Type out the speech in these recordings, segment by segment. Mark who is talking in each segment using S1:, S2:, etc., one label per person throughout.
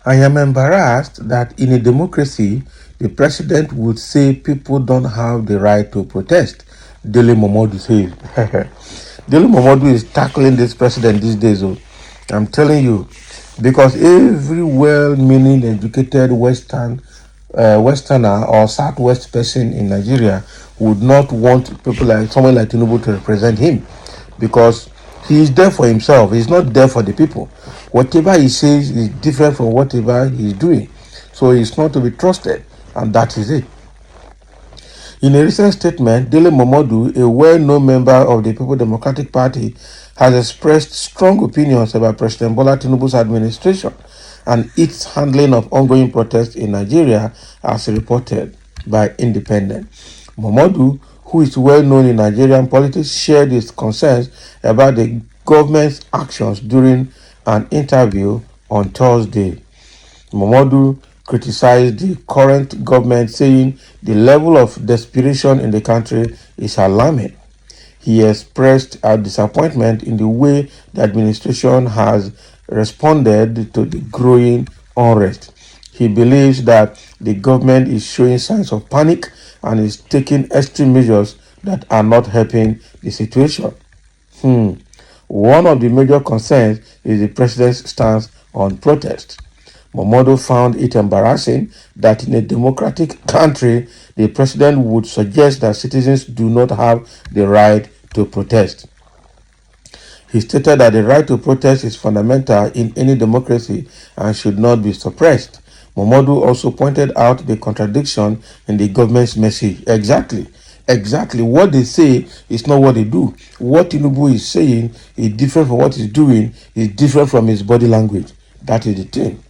S1: I am embarrassed that in a democracy, the president would say people don't have the right to protest. Daily Momodu says. Daily Momodu is tackling this president these days. Oh. I'm telling you, because every well-meaning, educated Westerner or Southwest person in Nigeria would not want people like someone like Tinubu to represent him, because he is there for himself. He's not there for the people. Whatever he says is different from whatever he's doing. So he's not to be trusted, and that is it. In a recent statement, Dele Momodu, a well-known member of the People Democratic Party, has expressed strong opinions about President Bola Tinubu's administration and its handling of ongoing protests in Nigeria, as reported by Independent. Momodu, who is well known in Nigerian politics, shared his concerns about the government's actions during an interview on Thursday. Momodu criticized the current government, saying the level of desperation in the country is alarming. He expressed a disappointment in the way the administration has responded to the growing unrest. He believes that the government is showing signs of panic and is taking extreme measures that are not helping the situation. One of the major concerns is the president's stance on protest. Momodu found it embarrassing that in a democratic country, the president would suggest that citizens do not have the right to protest. He stated that the right to protest is fundamental in any democracy and should not be suppressed. Momodu also pointed out the contradiction in the government's message. Exactly. What they say is not what they do. What Tinubu is saying is different from what he's doing, is different from his body language. That is the thing.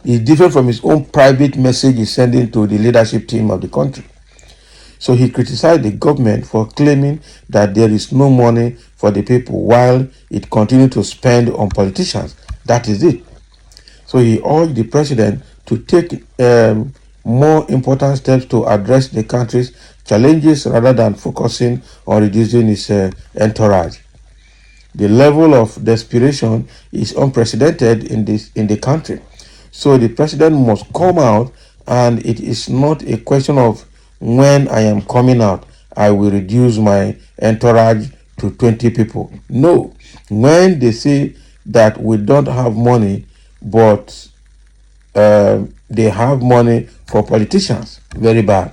S1: It's different from his own private message he's sending to the leadership team of the country. So he criticized the government for claiming that there is no money for the people while it continues to spend on politicians. That is it. So he urged the president to take more important steps to address the country's challenges rather than focusing on reducing its entourage. The level of desperation is unprecedented in the country. So the president must come out, and it is not a question of when I am coming out, I will reduce my entourage to 20 people. No. When they say that we don't have money, but they have money for politicians, very bad.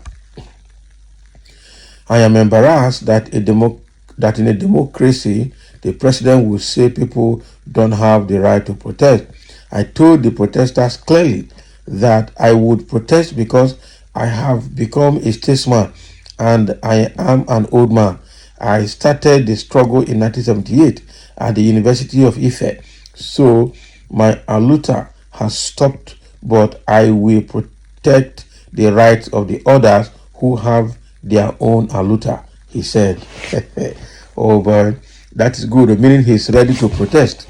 S1: I am embarrassed that that in a democracy, the president will say people don't have the right to protest. I told the protesters clearly that I would protest because I have become a statesman and I am an old man. I started the struggle in 1978 at the University of Ife. So my aluta has stopped, but I will protect the rights of the others who have their own aluta, he said. Oh boy, that is good, meaning he's ready to protest.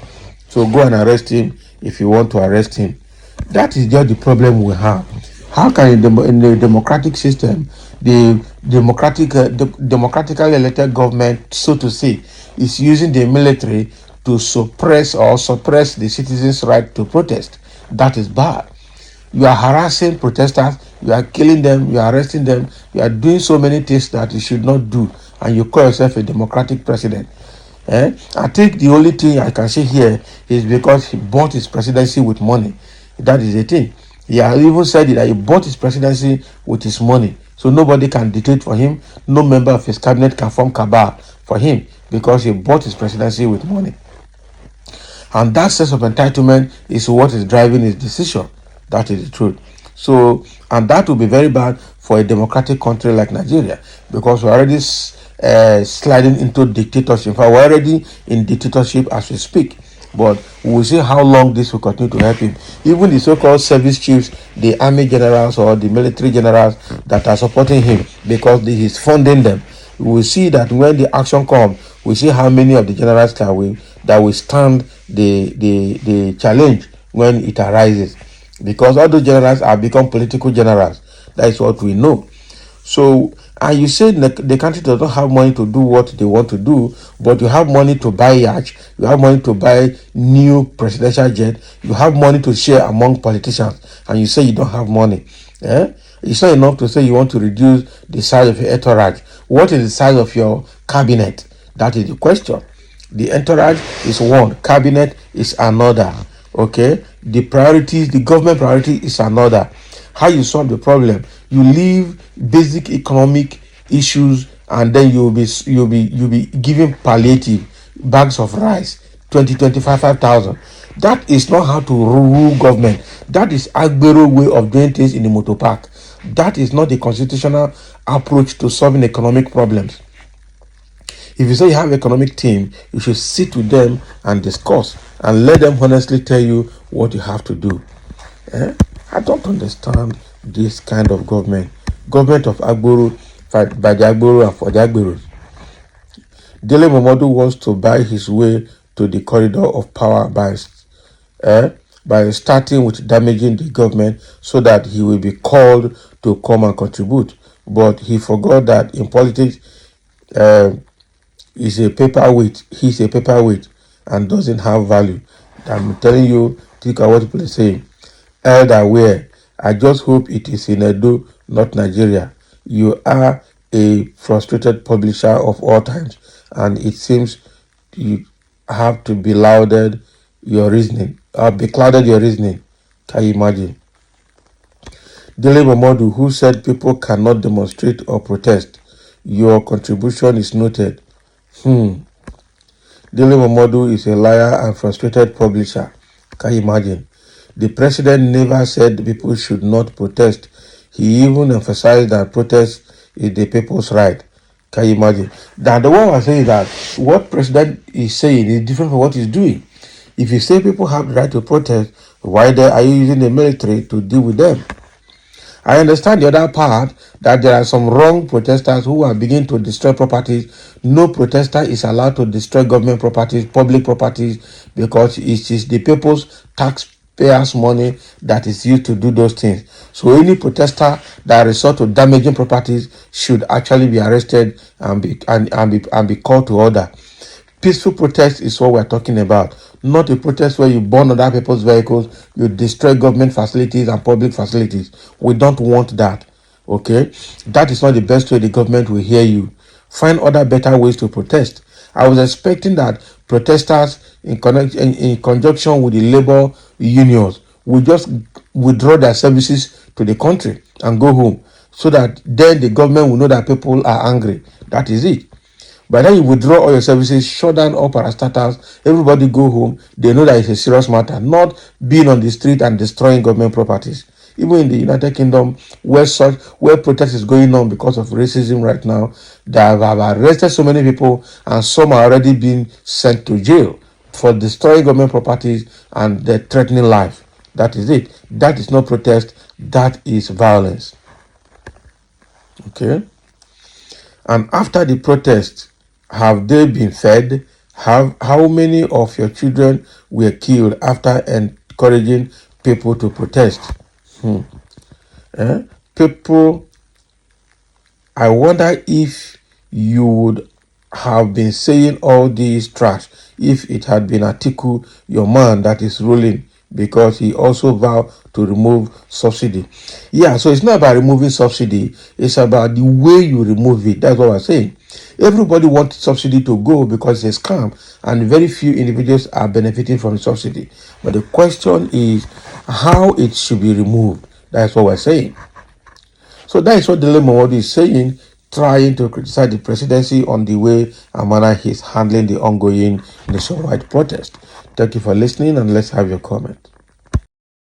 S1: So go and arrest him if you want to arrest him. That is just the problem we have. How can in the democratic system, the democratically elected government, so to say, is using the military to suppress the citizens' right to protest? That is bad. You are harassing protesters, you are killing them, you are arresting them, you are doing so many things that you should not do, and you call yourself a democratic president. I think the only thing I can say here is because he bought his presidency with money. That is the thing. He has even said that he bought his presidency with his money. So nobody can dictate for him. No member of his cabinet can form cabal for him because he bought his presidency with money. And that sense of entitlement is what is driving his decision. That is the truth. So, and that will be very bad for a democratic country like Nigeria, because we're already sliding into dictatorship. In fact, we're already in dictatorship as we speak. But we will see how long this will continue to help him. Even the so-called service chiefs, the army generals or the military generals that are supporting him, because he's funding them, we will see that when the action comes, we see how many of the generals that will stand the challenge when it arises. Because all those generals have become political generals. That is what we know. So, And you say the country does not have money to do what they want to do, but you have money to buy yachts, you have money to buy new presidential jet, you have money to share among politicians, and you say you don't have money. It's not enough to say you want to reduce the size of your entourage. What is the size of your cabinet? That is the question. The entourage is one, cabinet is another. Okay, the priorities, the government priority is another. How you solve the problem? You leave basic economic issues, and then you'll be giving palliative bags of rice, 5,000. That is not how to rule government. That is Agbero way of doing things in the motor park. That is not the constitutional approach to solving economic problems. If you say you have economic team, you should sit with them and discuss and let them honestly tell you what you have to do. I don't understand this kind of government. Government of Agboro, fight by the Agboro and for the Agboros. Dele Momodu wants to buy his way to the corridor of power by starting with damaging the government so that he will be called to come and contribute. But he forgot that in politics, he's a paperweight and doesn't have value. I'm telling you, think of what people are saying. Elder Ware, I just hope it is in Edo, not Nigeria. You are a frustrated publisher of all times, and it seems you have to be clouded your reasoning. Can you imagine? Dele Momodu, who said people cannot demonstrate or protest. Your contribution is noted. Dele Momodu is a liar and frustrated publisher. Can you imagine? The president never said people should not protest. He even emphasized that protest is the people's right. Can you imagine? Now, the one I say is that what president is saying is different from what he's doing. If you say people have the right to protest, why then are you using the military to deal with them? I understand the other part, that there are some wrong protesters who are beginning to destroy properties. No protester is allowed to destroy government properties, public properties, because it is the people's taxpayers' money that is used to do those things. So any protester that resort to damaging properties should actually be arrested and be called to order. Peaceful protest is what we're talking about, not a protest where you burn other people's vehicles, you destroy government facilities and public facilities. We don't want that. Okay? That is not the best way the government will hear you. Find other better ways to protest. I was expecting that protesters, in conjunction with the labor unions, will just withdraw their services to the country and go home, so that then the government will know that people are angry. That is it. By then you withdraw all your services, shut down all parastatals, everybody go home, they know that it's a serious matter, not being on the street and destroying government properties. Even in the United Kingdom, where protest is going on because of racism right now, they have arrested so many people and some are already being sent to jail for destroying government properties and they're threatening life. That is it. That is not protest, that is violence. Okay? And after the protest, have they been fed? How many of your children were killed after encouraging people to protest? People, I wonder if you would have been saying all these trash if it had been Atiku, your man that is ruling, because he also vowed to remove subsidy. Yeah, so it's not about removing subsidy, it's about the way you remove it. That's what I'm saying. Everybody wants subsidy to go because it's a scam, and very few individuals are benefiting from the subsidy. But the question is how it should be removed. That's what we're saying. So that is what Dele Momodu is saying, trying to criticize the presidency on the way and manner he's handling the ongoing nationwide protest. Thank you for listening, and let's have your comment.